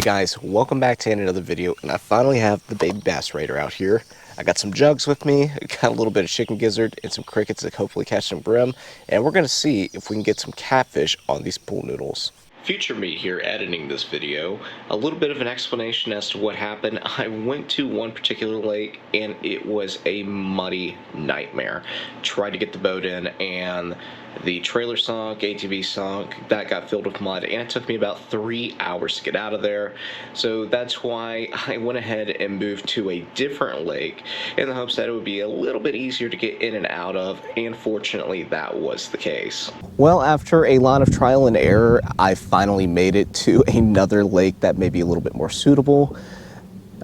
guys, welcome back to another video, and I finally have the baby bass raider out here. I got some jugs with me, got a little bit of chicken gizzard, and some crickets that hopefully catch some brim, and we're going to see if we can get some catfish on these pool noodles. Future me here editing this video, a little bit of an explanation as to what happened. I went to one particular lake and it was a muddy nightmare. Tried to get the boat in and the trailer sunk, ATV sunk, that got filled with mud, and it took me about 3 hours to get out of there. So that's why I went ahead and moved to a different lake in the hopes that it would be a little bit easier to get in and out of, and fortunately that was the case. Well, after a lot of trial and error, I finally made it to another lake that may be a little bit more suitable.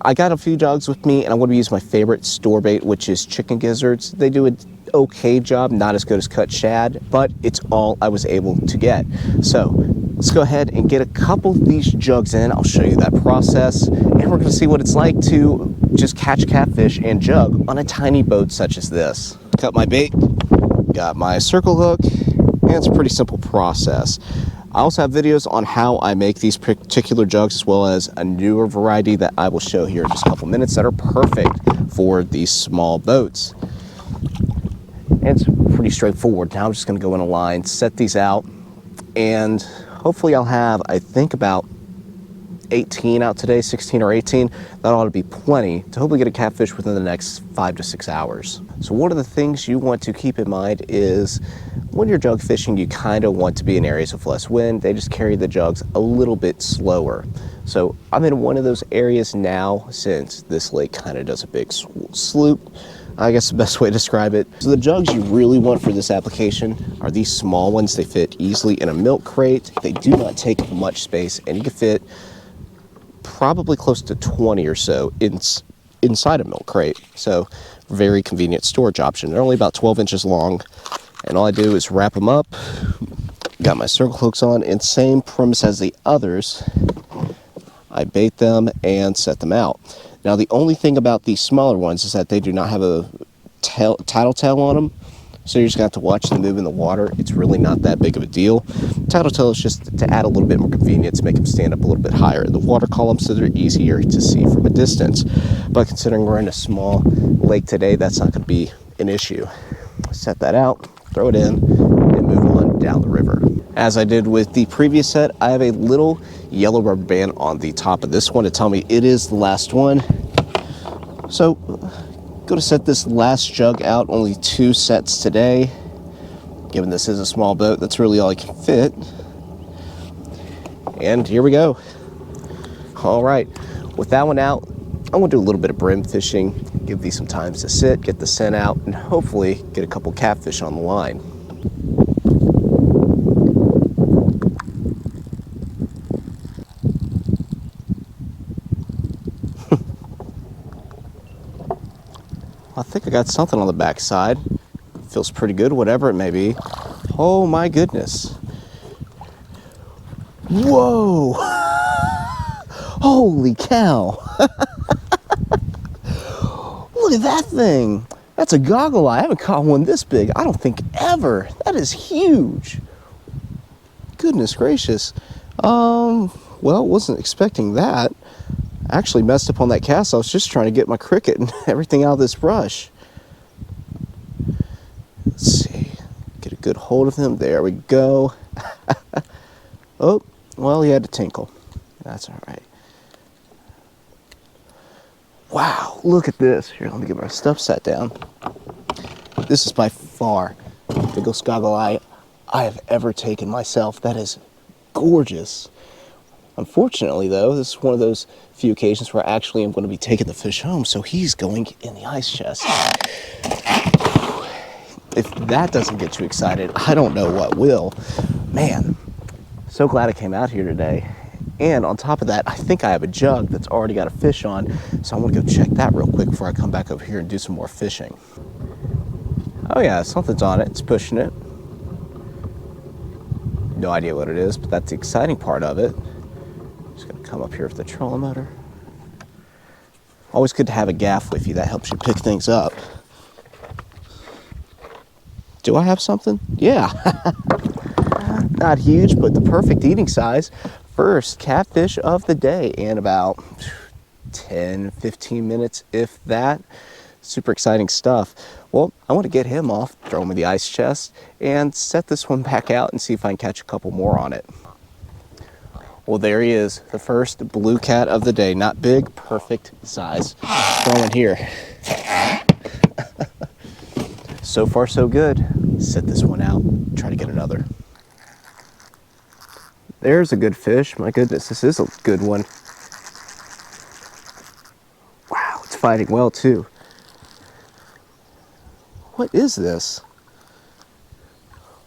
I got a few jugs with me, and I'm going to use my favorite store bait, which is chicken gizzards. They do an okay job, not as good as cut shad, but it's all I was able to get. So let's go ahead and get a couple of these jugs in. I'll show you that process, and we're going to see what it's like to just catch catfish and jug on a tiny boat such as this. Cut my bait, got my circle hook, and it's a pretty simple process. I also have videos on how I make these particular jugs, as well as a newer variety that I will show here in just a couple minutes that are perfect for these small boats. And it's pretty straightforward. Now I'm just going to go in a line, set these out, and hopefully I'll have, I think, about 18 out today, 16 or 18. That ought to be plenty to hopefully get a catfish within the next 5 to 6 hours. So one of the things you want to keep in mind is when you're jug fishing, you kind of want to be in areas with less wind. They just carry the jugs a little bit slower. So I'm in one of those areas now, since this lake kind of does a big sloop, I guess the best way to describe it. So the jugs you really want for this application are these small ones. They fit easily in a milk crate. They do not take much space, and you can fit probably close to 20 or so inside a milk crate. So very convenient storage option. They're only about 12 inches long, and all I do is wrap them up. Got my circle hooks on, and same premise as the others. I bait them and set them out. Now the only thing about these smaller ones is that they do not have a tattletale on them, so you're just going to have to watch them move in the water. It's really not that big of a deal. Tattletale is just to add a little bit more convenience, make them stand up a little bit higher in the water column so they're easier to see from a distance. But considering we're in a small lake today, that's not going to be an issue. Set that out, throw it in, and move on down the river. As I did with the previous set, I have a little yellow rubber band on the top of this one to tell me it is the last one. So go to set this last jug out, only 2 sets today. Given this is a small boat, that's really all I can fit. And here we go. All right, with that one out, I'm gonna do a little bit of brim fishing, give these some time to sit, get the scent out, and hopefully get a couple catfish on the line. I think I got something on the backside. Feels pretty good, whatever it may be. Oh my goodness. Whoa! Holy cow! Look at that thing! That's a goggle eye. I haven't caught one this big, I don't think ever. That is huge. Goodness gracious. Well, wasn't expecting that. Actually messed up on that cast. I was just trying to get my cricket and everything out of this brush. Let's see. Get a good hold of him. There we go. Oh, well, he had to tinkle. That's all right. Wow, look at this. Here, let me get my stuff set down. This is by far the biggest goggle eye I have ever taken myself. That is gorgeous. Unfortunately, though, this is one of those few occasions where I actually am going to be taking the fish home, so he's going in the ice chest. If that doesn't get you excited, I don't know what will. Man, so glad I came out here today. And on top of that, I think I have a jug that's already got a fish on, so I'm going to go check that real quick before I come back over here and do some more fishing. Oh yeah, something's on it. It's pushing it. No idea what it is, but that's the exciting part of it. Just gonna come up here with the trolling motor. Always good to have a gaff with you. That helps you pick things up. Do I have something? Yeah. Not huge, but the perfect eating size first catfish of the day in about 10-15 minutes, if that. Super exciting stuff. Well, I want to get him off, throw him in the ice chest, and set this one back out and see if I can catch a couple more on it. Well, there he is, the first blue cat of the day. Not big, perfect size. Throw in here. So far, so good. Set this one out, try to get another. There's a good fish. My goodness, this is a good one. Wow, it's fighting well too. What is this?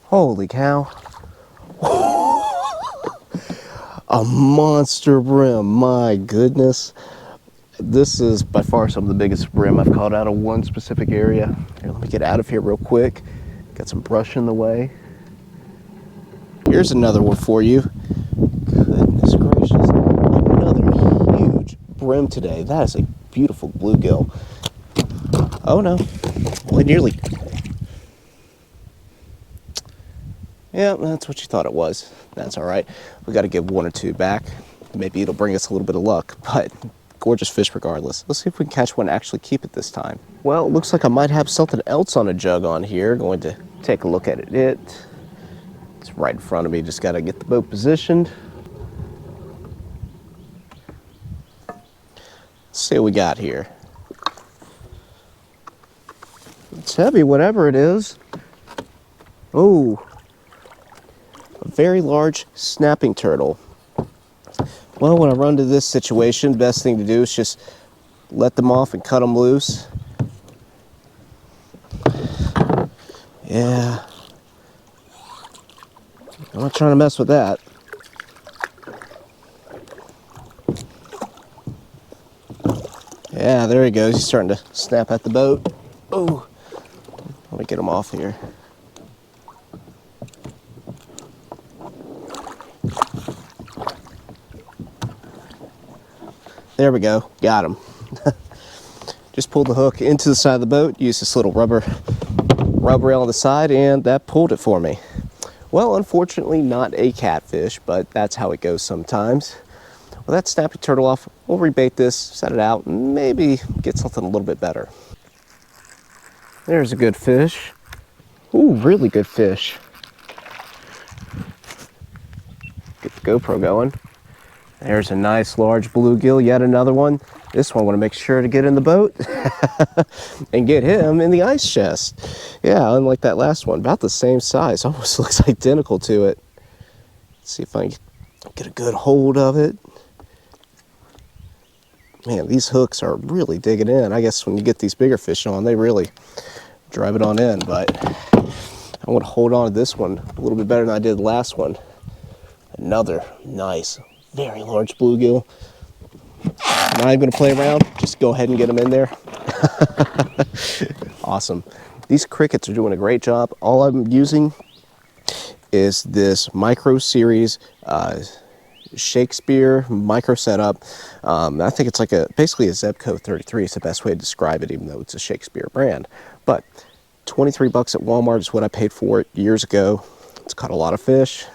Holy cow. A monster brim, my goodness. This is by far some of the biggest brim I've caught out of one specific area. Here, let me get out of here real quick. Got some brush in the way. Here's another one for you. Goodness gracious, another huge brim today. That is a beautiful bluegill. Oh no, well, nearly. Yeah, that's what you thought it was. That's all right. We got to give one or two back. Maybe it'll bring us a little bit of luck, but gorgeous fish regardless. Let's see if we can catch one and actually keep it this time. Well, it looks like I might have something else on a jug on here. Going to take a look at it. It's right in front of me. Just got to get the boat positioned. Let's see what we got here. It's heavy, whatever it is. Oh. A very large snapping turtle. Well, when I run to this situation, best thing to do is just let them off and cut them loose. Yeah. I'm not trying to mess with that. Yeah, there he goes. He's starting to snap at the boat. Oh, let me get him off here. There we go, got him. Just pulled the hook into the side of the boat, used this little rubber rail on the side, and that pulled it for me. Well, unfortunately not a catfish, but that's how it goes sometimes. Well, that snapping turtle off, we'll rebait this, set it out, and maybe get something a little bit better. There's a good fish. Ooh, really good fish. Get the GoPro going. There's a nice large bluegill, yet another one. This one I want to make sure to get in the boat and get him in the ice chest. Yeah, unlike that last one, about the same size, almost looks identical to it. Let's see if I can get a good hold of it. Man, these hooks are really digging in. I guess when you get these bigger fish on, they really drive it on in, but I want to hold on to this one a little bit better than I did the last one. Another nice, very large bluegill. Not even going to play around, just go ahead and get them in there. Awesome. These crickets are doing a great job. All I'm using is this micro series Shakespeare micro setup. I think it's like basically a Zebco 33 is the best way to describe it, even though it's a Shakespeare brand. But 23 bucks at Walmart is what I paid for it years ago. It's caught a lot of fish.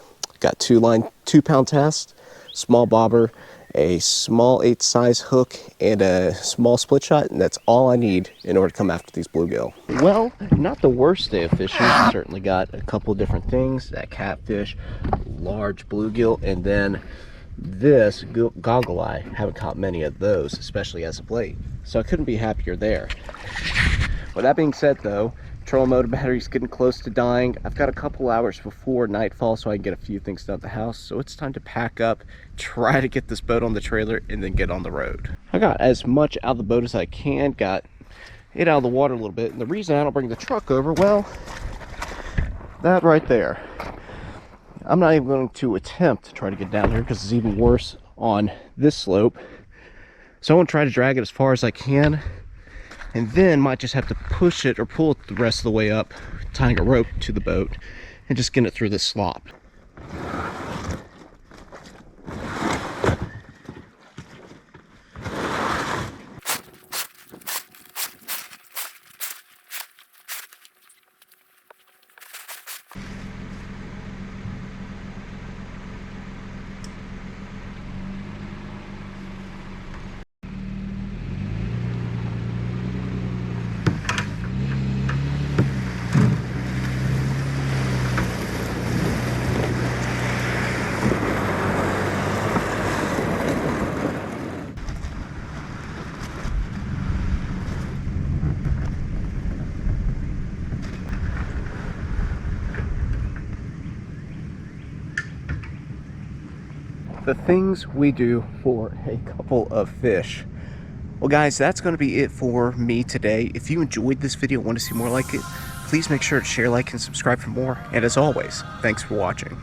Got 2-pound test, small bobber, a small 8 size hook, and a small split shot, and that's all I need in order to come after these bluegill. Well, not the worst day of fishing. Certainly got a couple of different things. That catfish, large bluegill, and then this goggle eye. Haven't caught many of those, especially as of late. So I couldn't be happier there. With that being said though, trolling motor battery's getting close to dying. I've got a couple hours before nightfall so I can get a few things done at the house. So it's time to pack up, try to get this boat on the trailer, and then get on the road. I got as much out of the boat as I can, got it out of the water a little bit. And the reason I don't bring the truck over, well, that right there. I'm not even going to attempt to try to get down here because it's even worse on this slope. So I'm going to try to drag it as far as I can, and then might just have to push it or pull it the rest of the way up, tying a rope to the boat and just getting it through this slop. the things we do for a couple of fish. Well guys, that's going to be it for me today. If you enjoyed this video and want to see more like it, please make sure to share, like, and subscribe for more. And as always, thanks for watching.